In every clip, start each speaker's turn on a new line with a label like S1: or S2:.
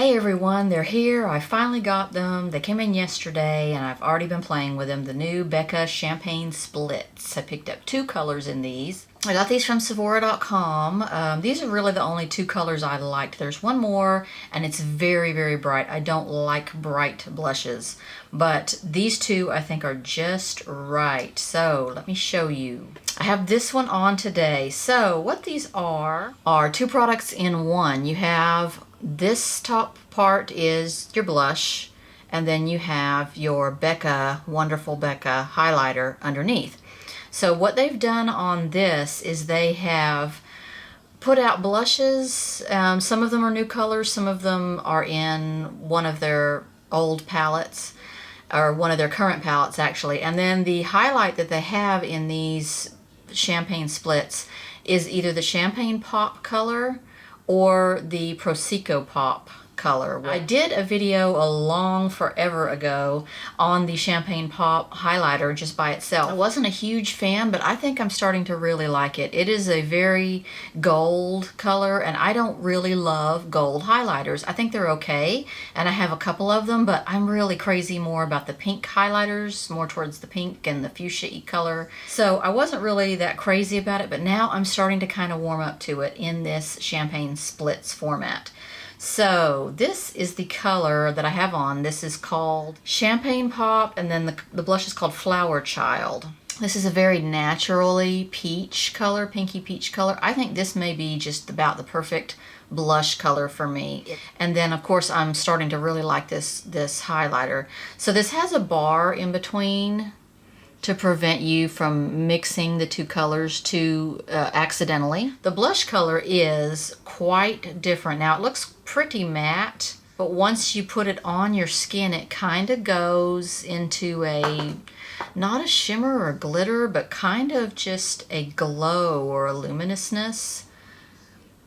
S1: Hey everyone, they're here. I finally got them. They came in yesterday and I've already been playing with them. The new Becca Champagne Splits. I picked up 2 colors in these. I got these from Sephora.com. These are really the only 2 colors I liked. There's one more and it's very, very bright. I don't like bright blushes, but these 2 I think are just right. So let me show you. I have this one on today. So what these are 2 products in one. You have this top part is your blush, and then you have your Becca, Wonderful Becca highlighter underneath. So what they've done on this is they have put out blushes. Some of them are new colors, some of them are in one of their old palettes, or one of their current palettes actually. And then the highlight that they have in these champagne splits is either the Champagne Pop color or the Prosecco Pop color. I did a video forever ago on the Champagne Pop highlighter just by itself. I wasn't a huge fan, but I think I'm starting to really like it. It is a very gold color, and I don't really love gold highlighters. I think they're okay, and I have a couple of them, but I'm really crazy more about the pink highlighters, more towards the pink and the fuchsia color. So I wasn't really that crazy about it, but now I'm starting to kind of warm up to it in this Champagne Splits format. So this is the color that I have on. This is called Champagne Pop, and then the blush is called Flowerchild. This is a very naturally peach color, pinky peach color. I think this may be just about the perfect blush color for me. And then of course I'm starting to really like this highlighter. So this has a bar in between to prevent you from mixing the 2 colors too accidentally. The blush color is quite different. Now it looks pretty matte, but once you put it on your skin, it kind of goes into a, not a shimmer or a glitter, but kind of just a glow or a luminousness.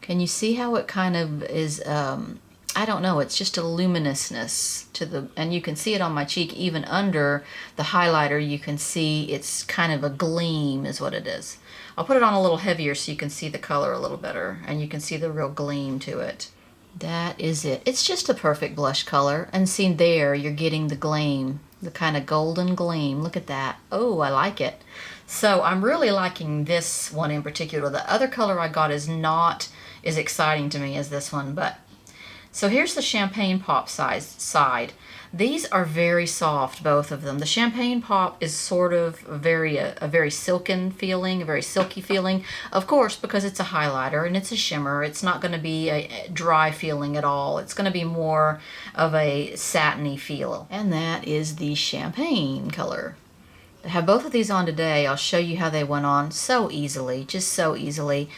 S1: Can you see how it kind of is, I don't know, it's just a luminousness to the, and you can see it on my cheek, even under the highlighter, you can see it's kind of a gleam is what it is. I'll put it on a little heavier so you can see the color a little better, and you can see the real gleam to it. That is it. It's just a perfect blush color, and see there, you're getting the gleam, the kind of golden gleam. Look at that. Oh, I like it. So I'm really liking this one in particular. The other color I got is not as exciting to me as this one, but so here's the Champagne Pop side. These are very soft, both of them. The Champagne Pop is sort of a very silken feeling, a very silky feeling. Of course, because it's a highlighter and it's a shimmer, it's not going to be a dry feeling at all. It's going to be more of a satiny feel. And that is the Champagne color. I have both of these on today. I'll show you how they went on so easily, just so easily.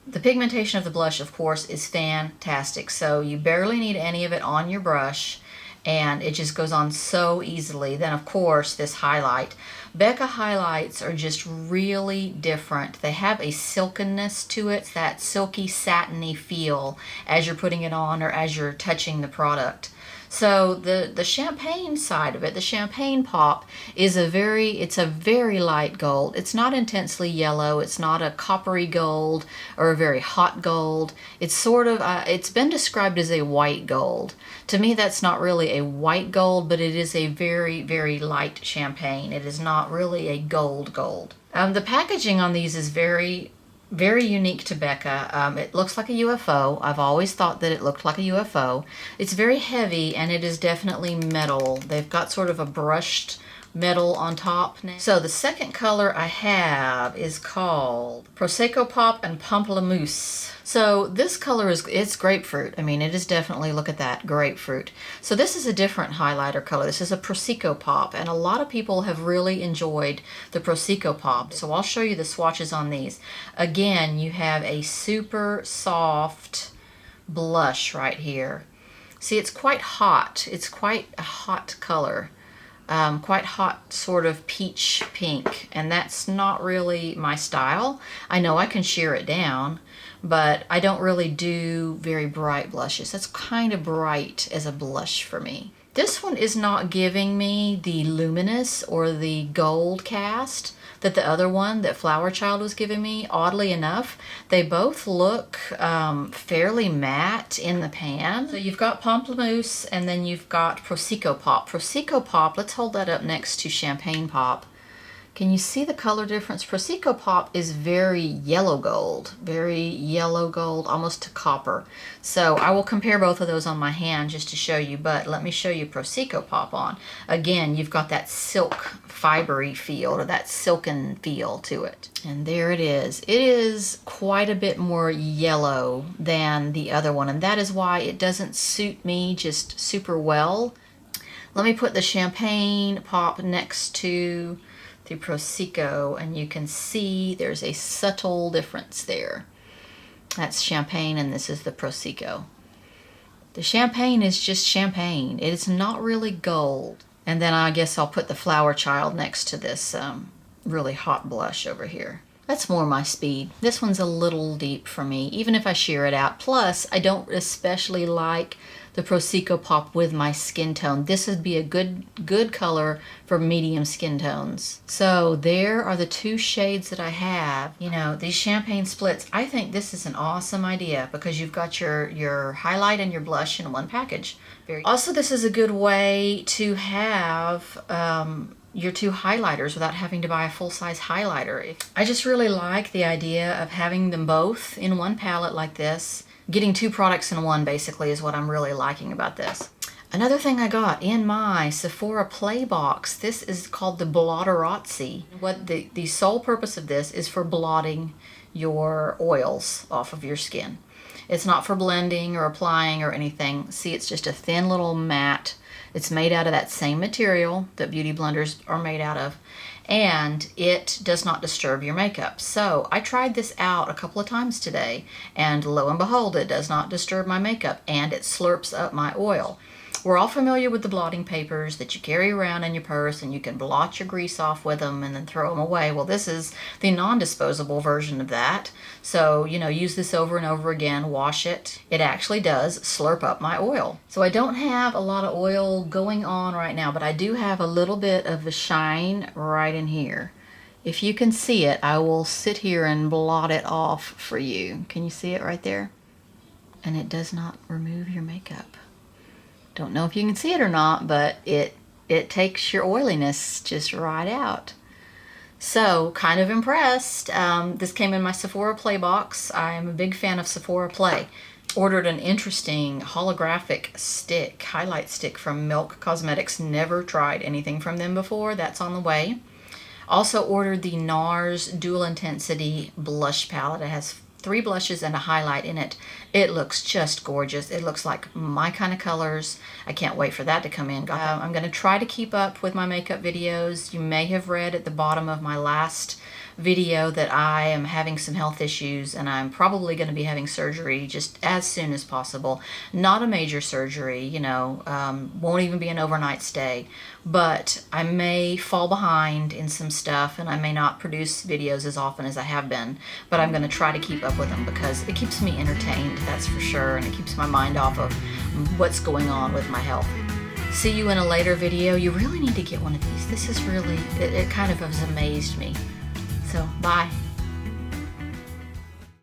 S1: The pigmentation of the blush, of course, is fantastic. So you barely need any of it on your brush, and it just goes on so easily. Then, of course, this highlight. Becca highlights are just really different. They have a silkiness to it, that silky, satiny feel as you're putting it on or as you're touching the product. So the champagne side of it, the Champagne Pop, is it's a very light gold. It's not intensely yellow. It's not a coppery gold or a very hot gold. It's sort of, it's been described as a white gold. To me, that's not really a white gold, but it is a very, very light champagne. It is not really a gold. The packaging on these is very unique to Becca. It looks like a UFO. I've always thought that it looked like a UFO. It's very heavy, and it is definitely metal. They've got sort of a brushed metal on top now. So the second color I have is called Prosecco Pop and Pamplemousse. So this color it's grapefruit. I mean, it is definitely, look at that, grapefruit. So this is a different highlighter color. This is a Prosecco Pop, and a lot of people have really enjoyed the Prosecco Pop. So I'll show you the swatches on these. Again, you have a super soft blush right here. See, it's quite hot. It's quite a hot color. Quite hot, sort of peach pink, and that's not really my style. I know I can sheer it down, but I don't really do very bright blushes. That's kind of bright as a blush for me. This one is not giving me the luminous or the gold cast, that the other one that Flowerchild was giving me. Oddly enough, they both look fairly matte in the pan. So you've got Pamplemousse and then you've got Prosecco Pop. Prosecco Pop, let's hold that up next to Champagne Pop. Can you see the color difference? Prosecco Pop is very yellow gold, almost to copper. So I will compare both of those on my hand just to show you, but let me show you Prosecco Pop on. Again, you've got that silk fibery feel, or that silken feel to it. And there it is. It is quite a bit more yellow than the other one, and that is why it doesn't suit me just super well. Let me put the Champagne Pop next to the Prosecco, and you can see there's a subtle difference there. That's Champagne and this is the Prosecco. The Champagne is just champagne. It is not really gold. And then I guess I'll put the Flowerchild next to this really hot blush over here. That's more my speed. This one's a little deep for me, even if I sheer it out. Plus, I don't especially like the Prosecco Pop with my skin tone. This would be a good color for medium skin tones. So there are the two shades that I have. You know, these champagne splits, I think this is an awesome idea because you've got your highlight and your blush in one package. Also, this is a good way to have your two highlighters without having to buy a full-size highlighter. I just really like the idea of having them both in one palette like this. Getting two products in one basically is what I'm really liking about this. Another thing I got in my Sephora Play box, this is called the Blotterazzi. What the sole purpose of this is for blotting your oils off of your skin. It's not for blending or applying or anything. See, it's just a thin little mat. It's made out of that same material that beauty blenders are made out of, and it does not disturb your makeup. So I tried this out a couple of times today, and lo and behold, it does not disturb my makeup, and it slurps up my oil. We're all familiar with the blotting papers that you carry around in your purse, and you can blot your grease off with them and then throw them away. Well, this is the non-disposable version of that. So, you know, use this over and over again, wash it. It actually does slurp up my oil. So I don't have a lot of oil going on right now, but I do have a little bit of the shine right in here. If you can see it, I will sit here and blot it off for you. Can you see it right there? And it does not remove your makeup. Don't know if you can see it or not, but it takes your oiliness just right out. So, kind of impressed. This came in my Sephora Play box. I'm a big fan of Sephora Play. Ordered an interesting holographic stick, highlight stick from Milk Cosmetics. Never tried anything from them before. That's on the way. Also ordered the Nars Dual Intensity Blush Palette. It has 3 blushes and a highlight in it. It looks just gorgeous. It looks like my kind of colors. I can't wait for that to come in. I'm going to try to keep up with my makeup videos. You may have read at the bottom of my last video that I am having some health issues and I'm probably going to be having surgery just as soon as possible. Not a major surgery, you know, won't even be an overnight stay, but I may fall behind in some stuff and I may not produce videos as often as I have been, but I'm going to try to keep up with them because it keeps me entertained, that's for sure, and it keeps my mind off of what's going on with my health. See you in a later video. You really need to get one of these. This is really, it kind of has amazed me. So, bye.